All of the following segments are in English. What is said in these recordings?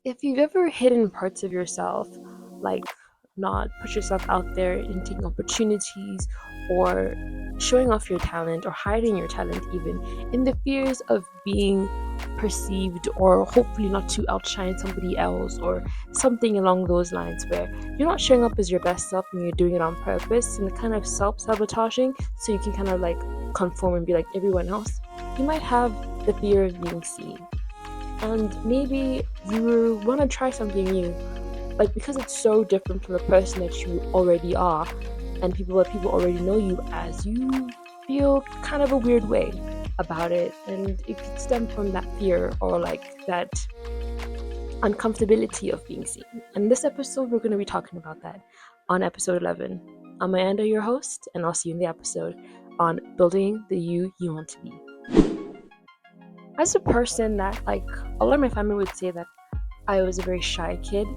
If you've ever hidden parts of yourself, like not put yourself out there in taking opportunities or showing off your talent or hiding your talent, even in the fears of being perceived or hopefully not to outshine somebody else or something along those lines, where you're not showing up as your best self and you're doing it on purpose and kind of self-sabotaging so you can kind of like conform and be like everyone else, you might have the fear of being seen. And maybe you want to try something new, like because it's so different from the person that you already are, and people already know you as, you feel kind of a weird way about it, and it could stem from that fear or like that uncomfortability of being seen. And this episode, we're going to be talking about that on episode 11. I'm Ayanda, your host, and I'll see you in the episode on building the you want to be. As a person that, like, a lot of my family would say that I was a very shy kid.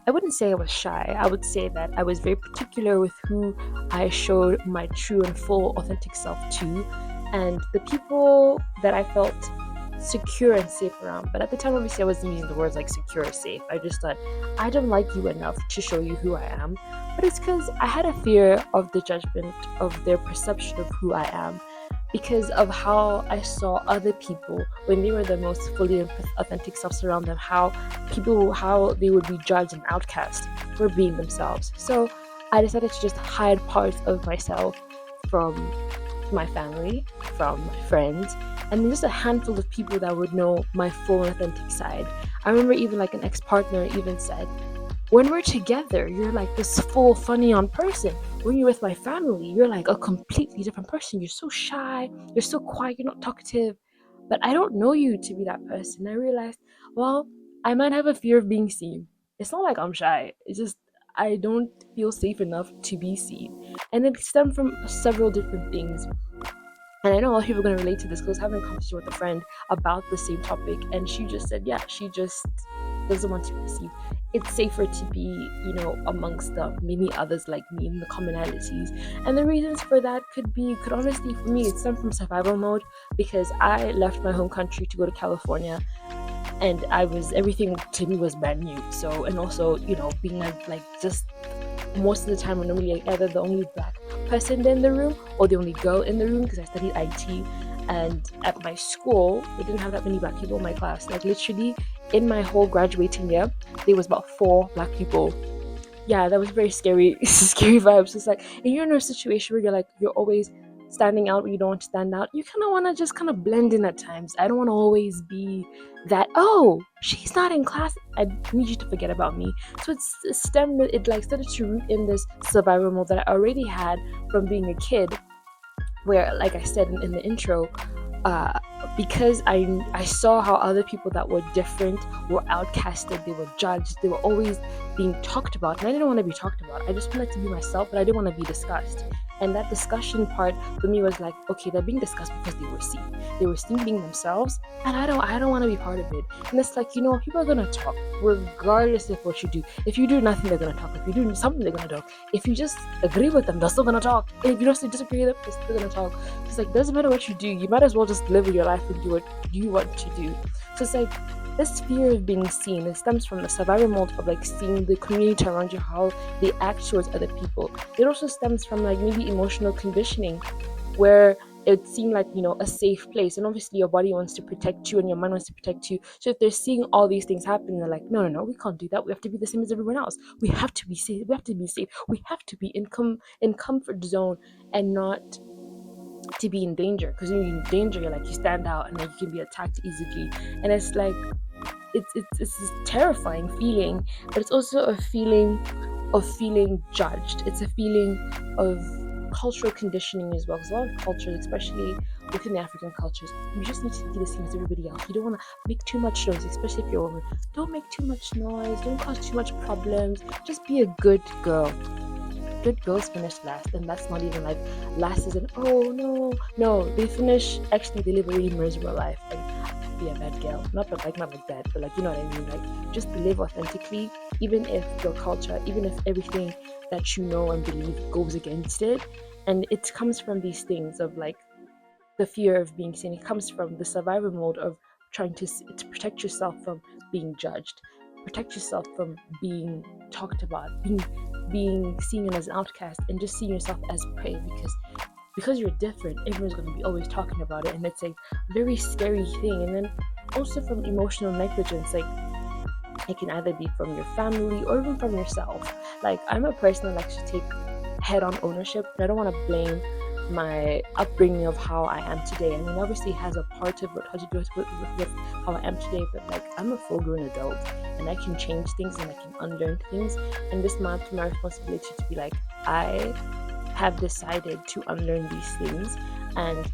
I wouldn't say I was shy. I would say that I was very particular with who I showed my true and full authentic self to, and the people that I felt secure and safe around. But at the time, obviously, I wasn't using the words like secure or safe. I just thought, I don't like you enough to show you who I am. But it's because I had a fear of the judgment of their perception of who I am, because of how I saw other people when they were the most fully and authentic selves around them, how they would be judged and outcast for being themselves. So I decided to just hide parts of myself from my family, from my friends, and then just a handful of people that would know my full and authentic side. I remember even like an ex-partner even said, when we're together, you're like this full, funny on person. When you're with my family, you're like a completely different person. You're so shy, you're so quiet, you're not talkative. But I don't know you to be that person. I realized, well, I might have a fear of being seen. It's not like I'm shy, it's just I don't feel safe enough to be seen. And it stemmed from several different things. And I know a lot of people are going to relate to this because I was having a conversation with a friend about the same topic, and she just said, yeah, she just doesn't want to be perceived. It's safer to be, amongst the many others like me in the commonalities. And the reasons for that could honestly, for me, it stemmed from survival mode, because I left my home country to go to California, and everything to me was brand new. So, and also, being like just most of the time, I'm normally like either the only black person in the room or the only girl in the room, because I studied IT. And at my school, we didn't have that many black people in my class. Like literally, in my whole graduating year, there was about 4 black people. Yeah, that was very scary, scary vibes. It's like, and you're in a situation where you're always standing out, but you don't want to stand out. You kind of want to just kind of blend in at times. I don't want to always be that, oh, she's not in class, I need you to forget about me. So it like started to root in this survival mode that I already had from being a kid, where, like I said in the intro, uh, because I saw how other people that were different were outcasted, they were judged, they were always being talked about, and I didn't want to be talked about. I just wanted to be myself, but I didn't want to be discussed. And that discussion part for me was like, okay, they're being discussed because they were seen. They were seen being themselves, and I don't want to be part of it. And it's like, people are gonna talk regardless of what you do. If you do nothing, they're gonna talk. If you do something, they're gonna talk. If you just agree with them, they're still gonna talk. And if you just disagree with them, they're still gonna talk. It's like, doesn't matter what you do, you might as well just live your life and do what you want to do. So it's like, this fear of being seen, it stems from the survival mode of like seeing the community around you, how they act towards other people. It also stems from like maybe emotional conditioning, where it seemed like, a safe place, and obviously your body wants to protect you and your mind wants to protect you. So if they're seeing all these things happen, they're like, no, no, no, we can't do that. We have to be the same as everyone else. We have to be safe. We have to be safe. We have to be in comfort zone, and not to be in danger, because when you're in danger, you stand out, and then you can be attacked easily. And it's like, it's this terrifying feeling, but it's also a feeling of feeling judged. It's a feeling of cultural conditioning as well, because a lot of cultures, especially within the African cultures, you just need to be the same as everybody else. You don't want to make too much noise, especially if you're a woman. Don't make too much noise, don't cause too much problems, just be a good girl. Good girls finish last, and that's not even like last is an, oh no, they finish, actually they live a really miserable life and be a bad girl. Not like that, but like, you know what I mean, like just live authentically, even if your culture, even if everything that you know and believe goes against it. And it comes from these things of like the fear of being seen. It comes from the survival mode of trying to protect yourself from being judged, protect yourself from being talked about, being seen as an outcast, and just seeing yourself as prey, because you're different, everyone's going to be always talking about it, and it's a very scary thing. And then also from emotional negligence, like it can either be from your family or even from yourself. Like I'm a person that likes to take head-on ownership, and I don't want to blame my upbringing of how I am today. I mean, obviously it has a part of it how to do with how I am today, but like I'm a full-grown adult, and I can change things and I can unlearn things, and this might be my responsibility to be like, I have decided to unlearn these things. And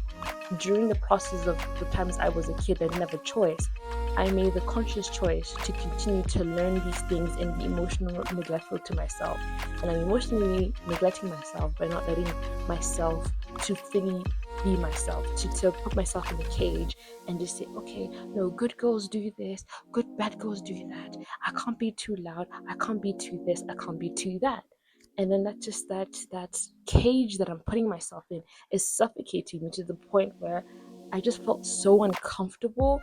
during the process of the times I was a kid, I didn't have a choice. I made the conscious choice to continue to learn these things and be emotionally neglectful to myself. And I'm emotionally neglecting myself by not letting myself to fully be myself, to put myself in a cage and just say, okay, no, good girls do this, bad girls do that. I can't be too loud, I can't be too this, I can't be too that. And then that cage that I'm putting myself in is suffocating me to the point where I just felt so uncomfortable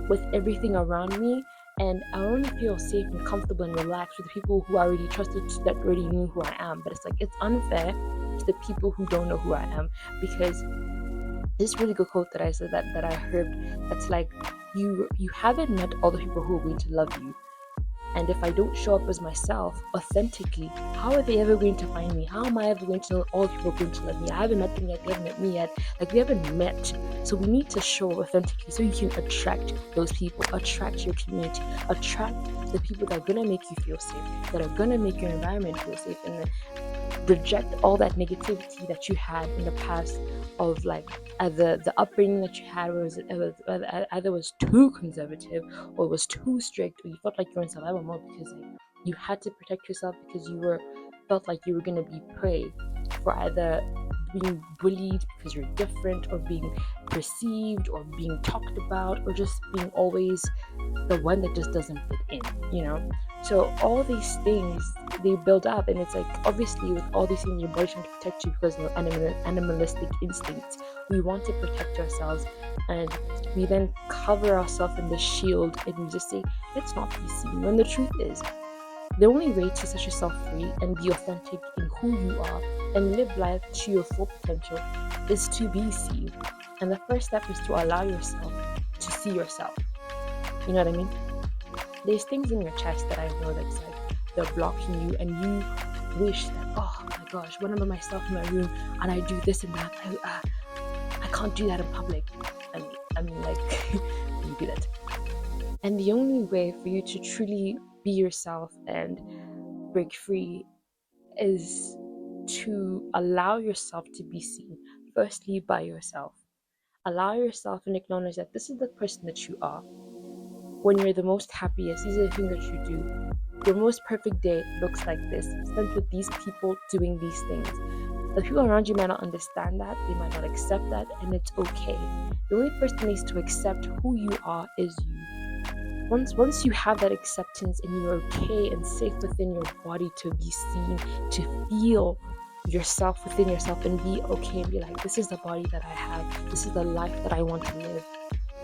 with everything around me, and I only feel safe and comfortable and relaxed with people who I already trusted, that already knew who I am. But it's like, it's unfair to the people who don't know who I am, because this really good quote that I said, that I heard, that's like, you haven't met all the people who are going to love you. And if I don't show up as myself authentically, how are they ever going to find me? How am I ever going to know all the people are going to love me? I haven't met them yet, they haven't met me yet. Like, we haven't met. So we need to show up authentically so you can attract those people, attract your community, attract the people that are going to make you feel safe, that are going to make your environment feel safe, and then reject all that negativity that you had in the past, of like either the upbringing that you had, where either was too conservative or was too strict, or you felt like you were in survival mode because like you had to protect yourself because you felt like you were going to be prey for either being bullied because you're different, or being perceived, or being talked about, or just being always the one that just doesn't fit in. So all these things, they build up, and it's like, obviously with all these things, your body's trying to protect you because of animalistic instincts. We want to protect ourselves, and we then cover ourselves in the shield, and we just say, let's not be seen, when the truth is, the only way to set yourself free and be authentic in who you are and live life to your full potential is to be seen. And the first step is to allow yourself to see yourself. You know what I mean? There's things in your chest that I know that's like, they're blocking you, and you wish that, oh my gosh, when I'm by myself in my room and I do this and that, I can't do that in public. I mean like, you do that. And the only way for you to truly be yourself and break free is to allow yourself to be seen, firstly by yourself. Allow yourself and acknowledge that this is the person that you are. When you're the most happiest, these are the things that you do. Your most perfect day looks like this, spent with these people doing these things. The people around you might not understand that, they might not accept that, and it's okay. The only person that needs to accept who you are is you. Once you have that acceptance and you're okay and safe within your body to be seen, to feel yourself within yourself and be okay and be like, this is the body that I have, this is the life that I want to live.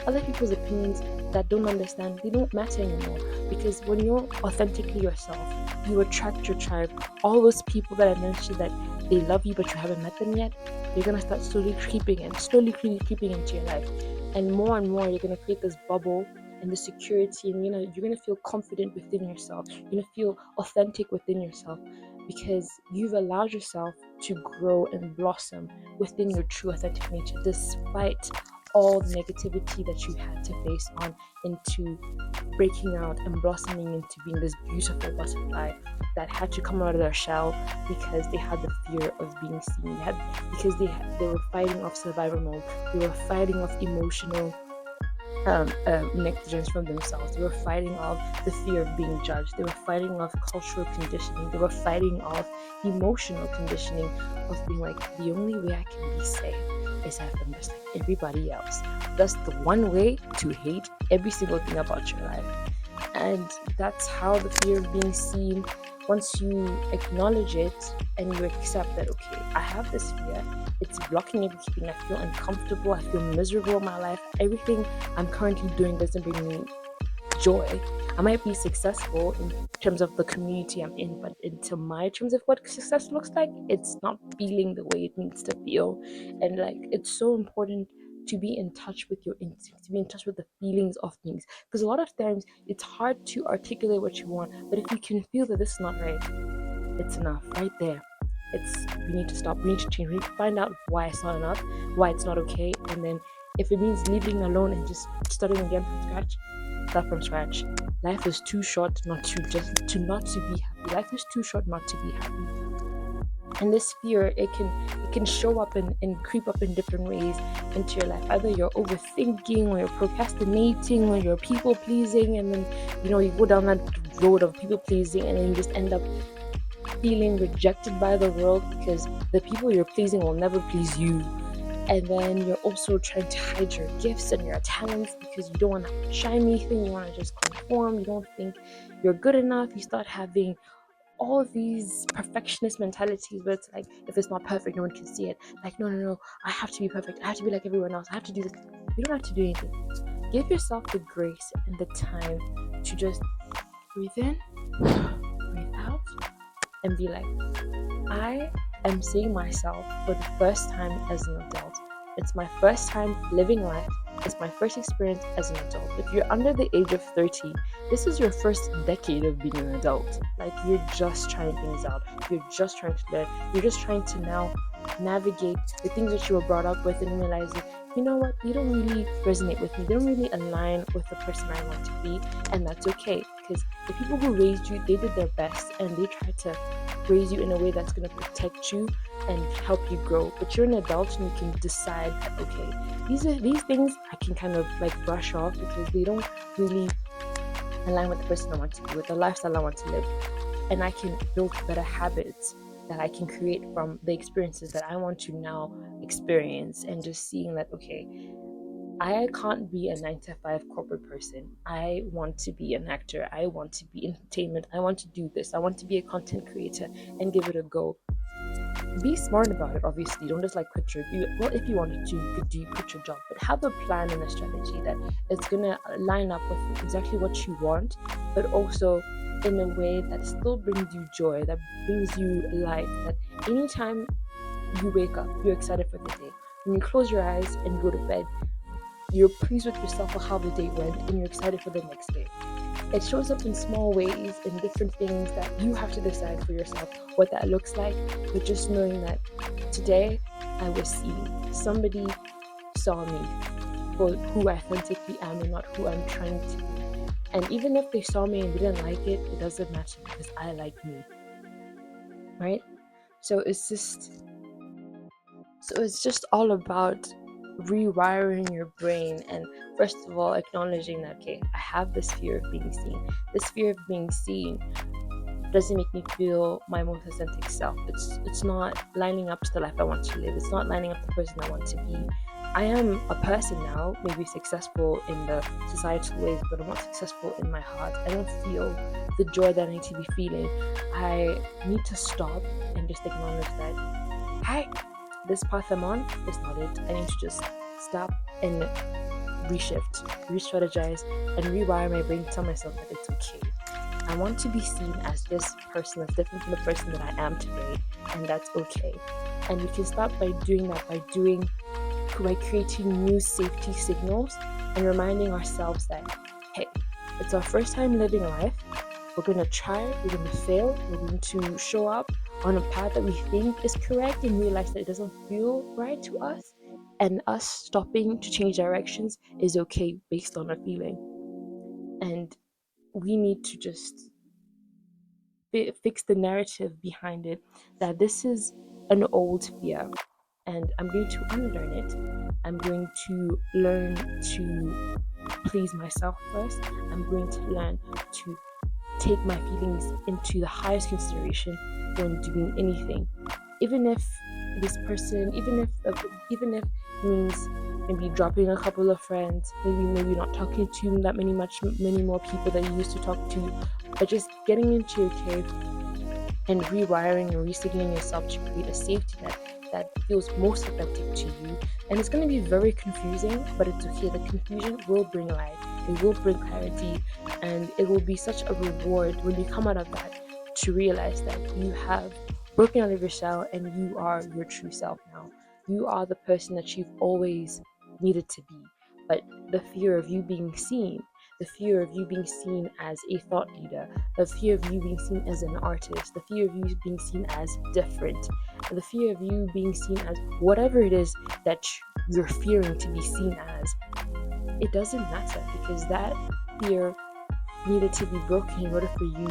Other people's opinions that don't understand, they don't matter anymore, because when you're authentically yourself, you attract your tribe. All those people that I mentioned that they love you but you haven't met them yet, they're gonna start slowly creeping into your life, and more you're gonna create this bubble and the security, and you're gonna feel confident within yourself. You're gonna feel authentic within yourself because you've allowed yourself to grow and blossom within your true authentic nature, despite all the negativity that you had to face on into breaking out and blossoming into being this beautiful butterfly that had to come out of their shell because they had the fear of being seen. Because they were fighting off survival mode. They were fighting off emotional negligence from themselves. They were fighting off the fear of being judged. They were fighting off cultural conditioning. They were fighting off emotional conditioning of being like, the only way I can be safe is if I'm just like everybody else. That's the one way to hate every single thing about your life. And that's how the fear of being seen, once you acknowledge it and you accept that, okay, I have this fear, it's blocking everything, I feel uncomfortable, I feel miserable in my life, everything I'm currently doing doesn't bring me joy. I might be successful in terms of the community I'm in, but into my terms of what success looks like, it's not feeling the way it needs to feel. And like, it's so important to be in touch with your instincts, to be in touch with the feelings of things. Because a lot of times it's hard to articulate what you want, but if you can feel that this is not right, it's enough right there. We need to stop, we need to change, we need to find out why it's not enough, why it's not okay, and then if it means leaving alone and just starting again from scratch, start from scratch. Life is too short not to be happy. Life is too short not to be happy. And this fear, it can show up and creep up in different ways into your life. Either you're overthinking, or you're procrastinating, or you're people pleasing, and then you go down that road of people pleasing, and then you just end up feeling rejected by the world because the people you're pleasing will never please you. And then you're also trying to hide your gifts and your talents because you don't want to shine anything, you want to just conform, you don't think you're good enough. You start having all these perfectionist mentalities where it's like, if it's not perfect, no one can see it. Like, no, I have to be perfect, I have to be like everyone else, I have to do this. You don't have to do anything. Give yourself the grace and the time to just breathe in, breathe out, and be like, I am seeing myself for the first time as an adult. It's my first time living life. It's my first experience as an adult. If you're under the age of 30, this is your first decade of being an adult. Like, you're just trying things out. You're just trying to learn. You're just trying to now navigate the things that you were brought up with and realizing, you know what, they don't really resonate with me. They don't really align with the person I want to be. And that's okay, because the people who raised you, they did their best and they tried to raise you in a way that's going to protect you and help you grow. But you're an adult and you can decide that, okay, these things I can kind of like brush off because they don't really align with the person I want to be, with the lifestyle I want to live. And I can build better habits that I can create from the experiences that I want to now experience, and just seeing that, okay, I can't be a 9 to 5 corporate person. I want to be an actor. I want to be entertainment. I want to do this. I want to be a content creator and give it a go. Be smart about it, obviously. Don't just like quit your if you wanted to, you could quit your job, but have a plan and a strategy that it's gonna line up with exactly what you want, but also in a way that still brings you joy, that brings you light, that anytime you wake up, you're excited for the day. When you close your eyes and go to bed, you're pleased with yourself for how the day went and you're excited for the next day. It shows up in small ways, in different things that you have to decide for yourself what that looks like, but just knowing that today I was seen. Somebody saw me for who I authentically am and not who I'm trying to be. And even if they saw me and didn't like it, it doesn't matter because I like me. Right? So it's just all about rewiring your brain, and first of all acknowledging that, okay, I have this fear of being seen. This fear of being seen doesn't make me feel my most authentic self. It's not lining up to the life I want to live. It's not lining up to the person I want to be. I am a person now, maybe successful in the societal ways, but I'm not successful in my heart. I don't feel the joy that I need to be feeling. I need to stop and just acknowledge that, hi, this path I'm on is not it. I need to just stop and reshift, re-strategize, and rewire my brain to tell myself that it's okay. I want to be seen as this person that's different from the person that I am today, and that's okay. And we can start by doing that by creating new safety signals and reminding ourselves that, hey, it's our first time living life. We're going to try, we're going to fail, we're going to show up on a path that we think is correct and realize that it doesn't feel right to us. And us stopping to change directions is okay based on a feeling. And we need to just fix the narrative behind it, that this is an old fear. And I'm going to unlearn it. I'm going to learn to please myself first. I'm going to learn to take my feelings into the highest consideration when doing anything. Even if this person, even if means maybe dropping a couple of friends, maybe not talking to that many more people that you used to talk to, but just getting into your cave and rewiring and resignaling yourself to create a safety net that feels most authentic to you. And it's going to be very confusing, but it's okay. The confusion will bring light. it will bring clarity, and it will be such a reward when you come out of that to realize that you have broken out of your shell and you are your true self now. You are the person that you've always needed to be. But the fear of you being seen, the fear of you being seen as a thought leader, the fear of you being seen as an artist, the fear of you being seen as different, and the fear of you being seen as whatever it is that you're fearing to be seen as, it doesn't matter, because that fear needed to be broken in order for you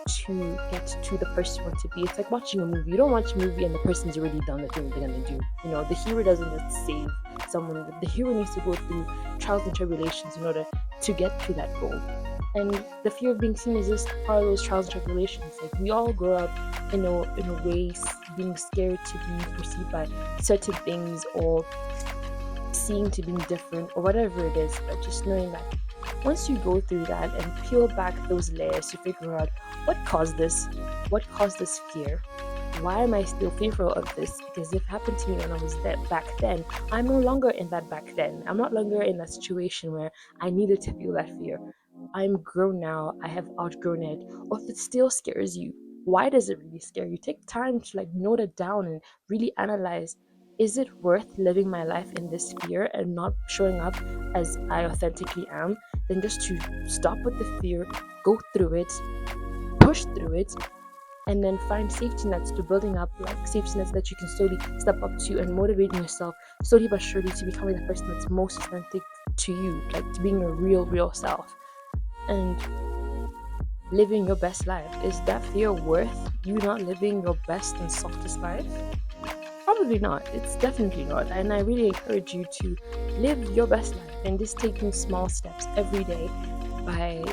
to get to the person you want to be. It's like watching a movie. You don't watch a movie and the person's already done the thing they're gonna do. The hero doesn't just save someone. The hero needs to go through trials and tribulations in order to get to that goal. And the fear of being seen is just part of those trials and tribulations. Like, we all grow up in a way being scared to be perceived by certain things, or seeing to being different, or whatever it is. But just knowing that once you go through that and peel back those layers to figure out what caused this fear, why am I still fearful of this? Because it happened to me when I was there back then. I'm no longer in that back then. I'm not longer in that situation where I needed to feel that fear. I'm grown now. I have outgrown it. Or if it still scares you, why does it really scare you? Take time to note it down and really analyze, is it worth living my life in this fear and not showing up as I authentically am? Then just to stop with the fear, go through it, push through it, and then find safety nets to building up, safety nets that you can slowly step up to, and motivating yourself slowly but surely to becoming the person that's most authentic to you, to being your real self and living your best life. Is that fear worth you not living your best and softest life? Probably not. It's definitely not. And I really encourage you to live your best life and just taking small steps every day by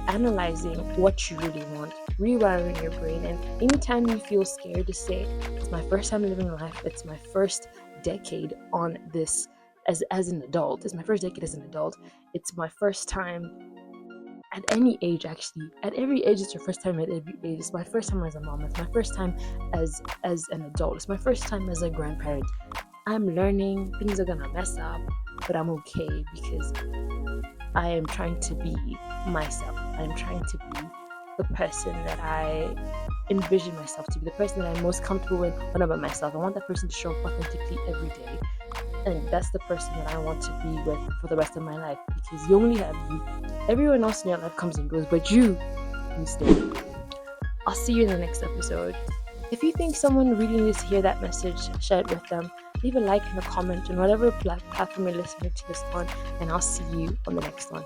analyzing what you really want, rewiring your brain. And anytime you feel scared, to say, it's my first time living life, it's my first decade on this as an adult. It's my first decade as an adult. It's my first time at any age, actually. At every age, it's your first time. At every age, it's my first time as a mom. It's my first time as an adult. It's my first time as a grandparent. I'm learning. Things are gonna mess up, but I'm okay, because I am trying to be myself. I'm trying to be the person that I envision myself to be, the person that I'm most comfortable with when I'm by myself. I want that person to show up authentically every day. And that's the person that I want to be with for the rest of my life, because you only have you. Everyone else in your life comes and goes, but you stay. I'll see you in the next episode. If you think someone really needs to hear that message, share it with them. Leave a like and a comment on whatever platform you're listening to this on, and I'll see you on the next one.